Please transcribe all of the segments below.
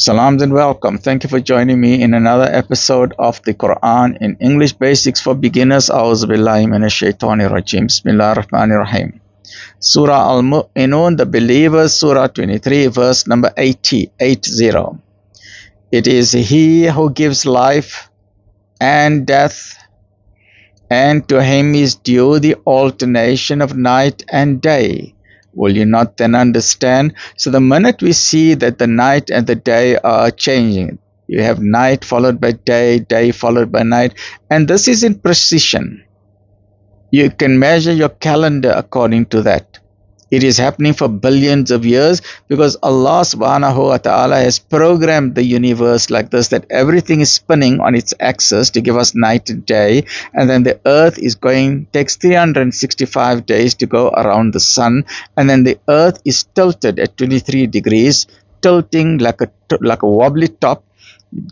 Salams and welcome. Thank you for joining me in another episode of the Quran in English Basics for Beginners. A'udhu billahi minash shaitanir rajim. Bismillahir rahmanir rahim. Surah Al-Mu'minun, the Believers, Surah 23, verse number 80. It is He who gives life and death, and to Him is due the alternation of night and day. Will you not then understand? So the minute we see that the night and the day are changing, you have night followed by day, day followed by night, and this is in precision. You can measure your calendar according to that. It is happening for billions of years because Allah subhanahu wa ta'ala has programmed the universe like this, that everything is spinning on its axis to give us night and day, and then the earth takes 365 days to go around the sun, and then the earth is tilted at 23 degrees, tilting like a wobbly top,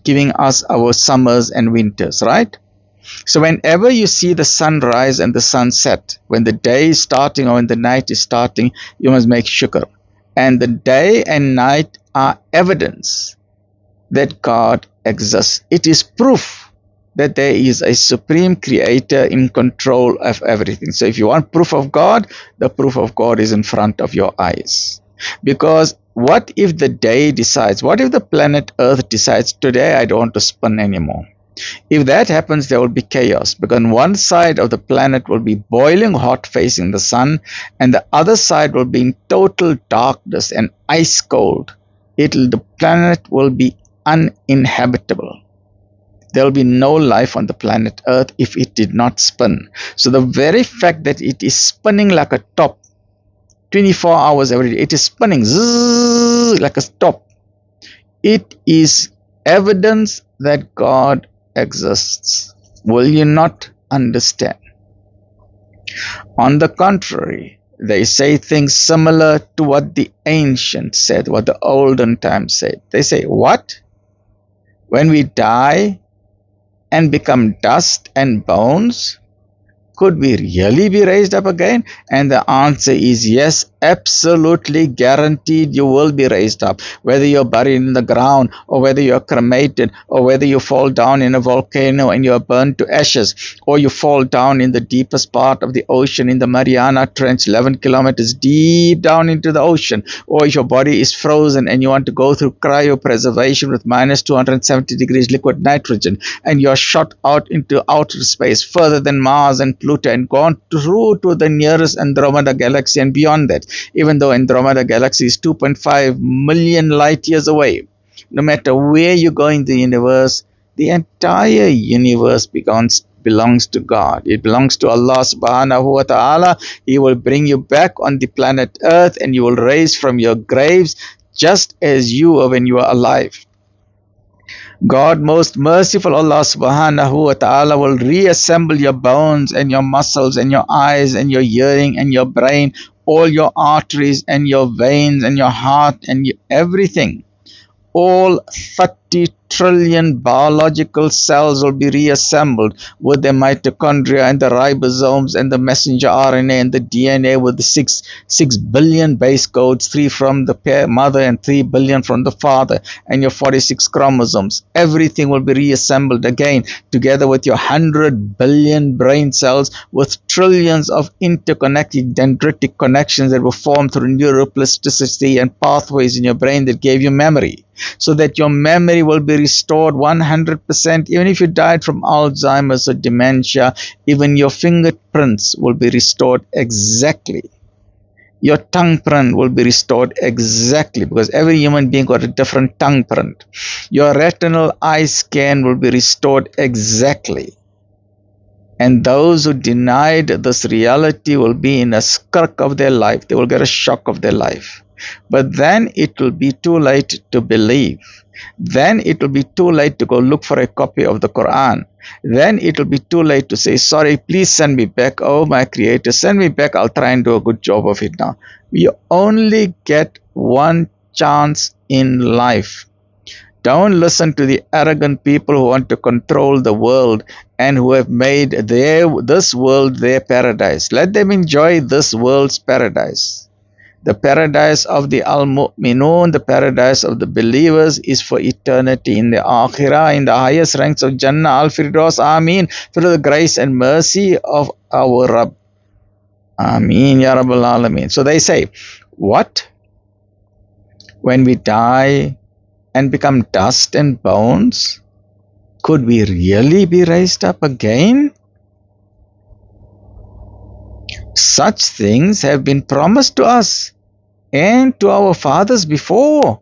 giving us our summers and winters, right? So whenever you see the sun rise and the sun set, when the day is starting or when the night is starting, you must make shukr. And the day and night are evidence that God exists. It is proof that there is a supreme creator in control of everything. So if you want proof of God, the proof of God is in front of your eyes. Because what if the day decides, what if the planet Earth decides, today I don't want to spin anymore? If that happens, there will be chaos, because one side of the planet will be boiling hot facing the sun, and the other side will be in total darkness and ice cold. The planet will be uninhabitable. There will be no life on the planet Earth if it did not spin. So the very fact that it is spinning like a top, 24 hours every day, it is spinning zzz, like a top. It is evidence that God exists. Will you not understand? On the contrary, they say things similar to what the ancients said, what the olden times said. They say, what? When we die and become dust and bones, could we really be raised up again? And the answer is yes, absolutely guaranteed you will be raised up. Whether you're buried in the ground, or whether you're cremated, or whether you fall down in a volcano and you're burned to ashes, or you fall down in the deepest part of the ocean in the Mariana Trench, 11 kilometers deep down into the ocean, or if your body is frozen and you want to go through cryopreservation with minus 270 degrees liquid nitrogen, and you're shot out into outer space further than Mars and Pluto, and gone through to the nearest Andromeda galaxy and beyond that, even though Andromeda galaxy is 2.5 million light years away. No matter where you go in the universe, the entire universe belongs to God. It belongs to Allah subhanahu wa ta'ala. He will bring you back on the planet Earth, and you will rise from your graves just as you were when you were alive. God most merciful, Allah subhanahu wa ta'ala, will reassemble your bones and your muscles and your eyes and your hearing and your brain, all your arteries and your veins and your heart and everything. All 30 trillion biological cells will be reassembled with the mitochondria and the ribosomes and the messenger RNA and the DNA, with the 6 billion base codes, 3 from the mother and 3 billion from the father, and your 46 chromosomes. Everything will be reassembled again, together with your 100 billion brain cells, with trillions of interconnected dendritic connections that were formed through neuroplasticity and pathways in your brain that gave you memory, so that your memory will be restored 100%. Even if you died from Alzheimer's or dementia, even your fingerprints will be restored exactly. Your tongue print will be restored exactly, because every human being got a different tongue print. Your retinal eye scan will be restored exactly. And those who denied this reality will be in a skirk of their life. They will get a shock of their life. But then it will be too late to believe. Then it will be too late to go look for a copy of the Quran. Then it will be too late to say, sorry, please send me back. Oh, my Creator, send me back. I'll try and do a good job of it now. We only get one chance in life. Don't listen to the arrogant people who want to control the world and who have made this world their paradise. Let them enjoy this world's paradise. The paradise of the Al-Mu'minun, the paradise of the believers, is for eternity in the Akhirah, in the highest ranks of Jannah, Al-Firdaus, Ameen, through the grace and mercy of our Rabb. Ameen, Ya Rabbal Alameen. So they say, what? When we die and become dust and bones, could we really be raised up again? Such things have been promised to us and to our fathers before.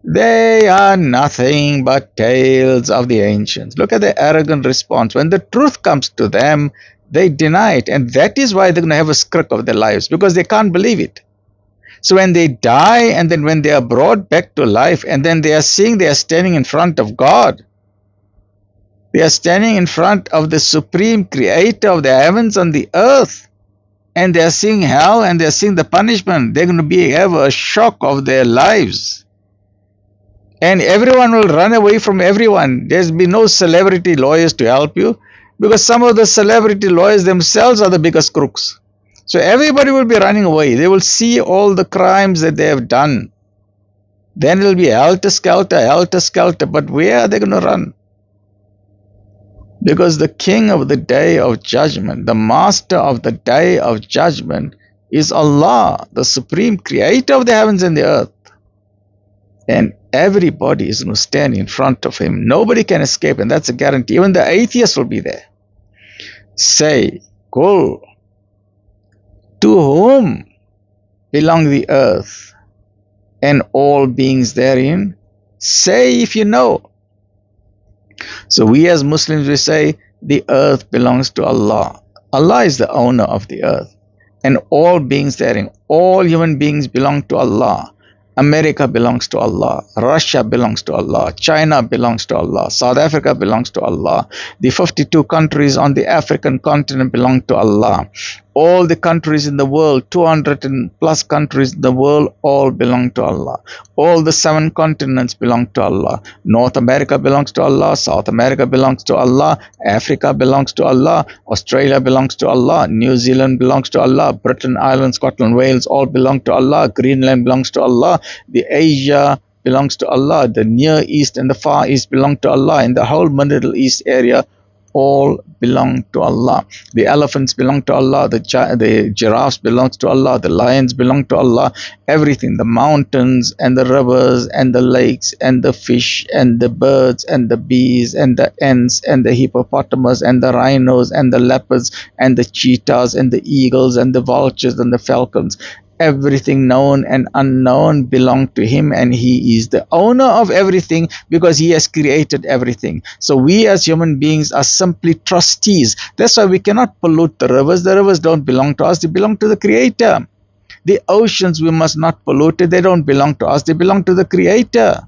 They are nothing but tales of the ancients. Look at the arrogant response. When the truth comes to them, they deny it. And that is why they're going to have a script of their lives, because they can't believe it. So when they die and then when they are brought back to life and then they are seeing they are standing in front of God, they are standing in front of the supreme creator of the heavens and the earth, and they are seeing hell and they are seeing the punishment, they're going to have a shock of their lives. And everyone will run away from everyone. There's be no celebrity lawyers to help you, because some of the celebrity lawyers themselves are the biggest crooks. So everybody will be running away. They will see all the crimes that they have done. Then it will be helter-skelter. But where are they going to run? Because the king of the day of judgment, the master of the day of judgment, is Allah, the supreme creator of the heavens and the earth. And everybody is going to stand in front of him. Nobody can escape, and that's a guarantee. Even the atheists will be there. Say, Qul, to whom belong the earth and all beings therein? Say if you know. So we as Muslims, we say the earth belongs to Allah. Allah is the owner of the earth and all beings therein. All human beings belong to Allah. America belongs to Allah. Russia belongs to Allah. China belongs to Allah. South Africa belongs to Allah. The 52 countries on the African continent belong to Allah. All the countries in the world, 200 and plus countries in the world, all belong to Allah. All the 7 continents belong to Allah. North America belongs to Allah. South America belongs to Allah. Africa belongs to Allah. Australia belongs to Allah. New Zealand belongs to Allah. Britain, Ireland, Scotland, Wales all belong to Allah. Greenland belongs to Allah. The Asia belongs to Allah. The Near East and the Far East belong to Allah. And the whole Middle East area all belong to Allah. The elephants belong to Allah. The giraffes belong to Allah. The lions belong to Allah. Everything, the mountains and the rivers and the lakes and the fish and the birds and the bees and the ants and the hippopotamus and the rhinos and the leopards and the cheetahs and the eagles and the vultures and the falcons. Everything known and unknown belong to him, and he is the owner of everything because he has created everything. So we as human beings are simply trustees. That's why we cannot pollute the rivers. The rivers don't belong to us, they belong to the creator. The oceans, we must not pollute it. They don't belong to us, they belong to the creator.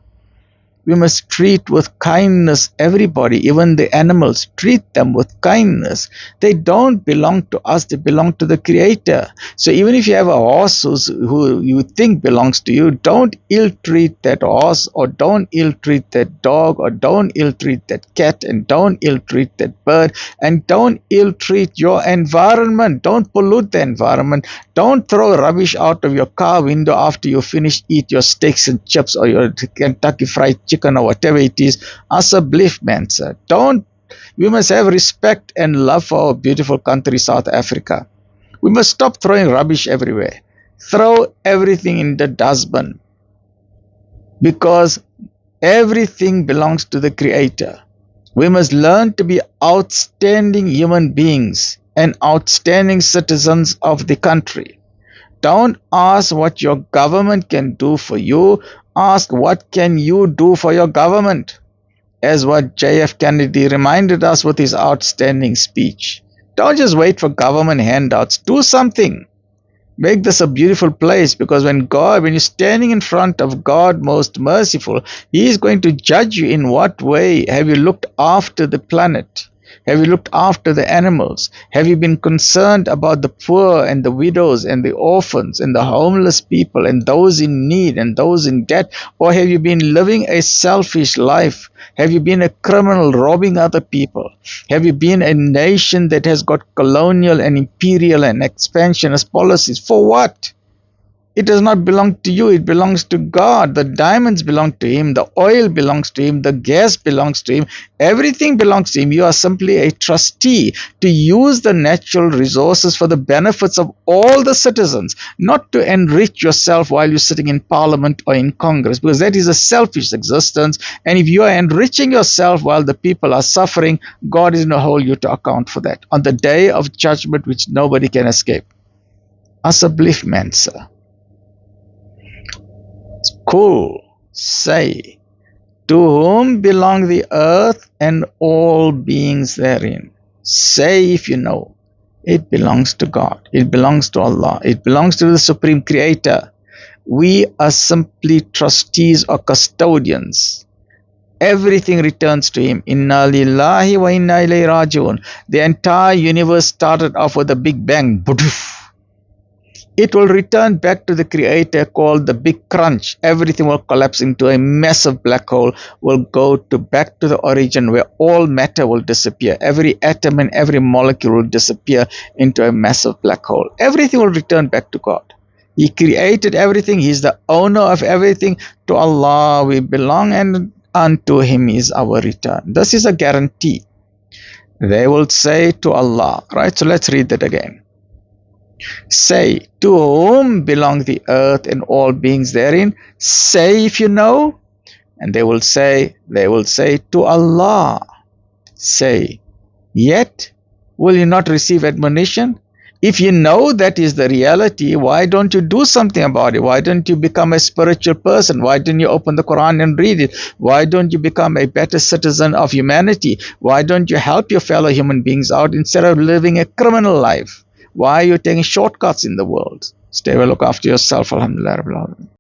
We must treat with kindness everybody, even the animals. Treat them with kindness. They don't belong to us, they belong to the creator. So even if you have a horse who you think belongs to you, don't ill-treat that horse, or don't ill-treat that dog, or don't ill-treat that cat, and don't ill-treat that bird, and don't ill-treat your environment. Don't pollute the environment. Don't throw rubbish out of your car window after you finish eat your steaks and chips or your Kentucky Fried Chicken or whatever it is. As a belief, man, sir. We must have respect and love for our beautiful country, South Africa. We must stop throwing rubbish everywhere. Throw everything in the dustbin, because everything belongs to the Creator. We must learn to be outstanding human beings and outstanding citizens of the country. Don't ask what your government can do for you. Ask what can you do for your government, as what J.F. Kennedy reminded us with his outstanding speech. Don't just wait for government handouts. Do something. Make this a beautiful place, because when you're standing in front of God most merciful, He is going to judge you. In what way have you looked after the planet? Have you looked after the animals? Have you been concerned about the poor and the widows and the orphans and the homeless people and those in need and those in debt? Or have you been living a selfish life? Have you been a criminal robbing other people? Have you been a nation that has got colonial and imperial and expansionist policies? For what? It does not belong to you, it belongs to God. The diamonds belong to Him, the oil belongs to Him, the gas belongs to Him, everything belongs to Him. You are simply a trustee to use the natural resources for the benefits of all the citizens, not to enrich yourself while you're sitting in Parliament or in Congress, because that is a selfish existence. And if you are enriching yourself while the people are suffering, God is going to hold you to account for that on the day of judgment, which nobody can escape. Asseblief, mense. Cool. Say, to whom belong the earth and all beings therein? Say if you know. It belongs to God. It belongs to Allah. It belongs to the Supreme Creator. We are simply trustees or custodians. Everything returns to Him. Inna lillahi wa inna ilayhi raji'un. The entire universe started off with a big bang. It will return back to the Creator, called the Big Crunch. Everything will collapse into a massive black hole, will go back to the origin where all matter will disappear. Every atom and every molecule will disappear into a massive black hole. Everything will return back to God. He created everything. He's the owner of everything. To Allah we belong, and unto Him is our return. This is a guarantee. They will say to Allah, right? So let's read that again. Say, to whom belong the earth and all beings therein? Say if you know. And they will say, to Allah. Say, yet will you not receive admonition? If you know that is the reality, why don't you do something about it? Why don't you become a spiritual person? Why don't you open the Quran and read it? Why don't you become a better citizen of humanity? Why don't you help your fellow human beings out instead of living a criminal life? Why are you taking shortcuts in the world? Stay well, look after yourself. Alhamdulillah.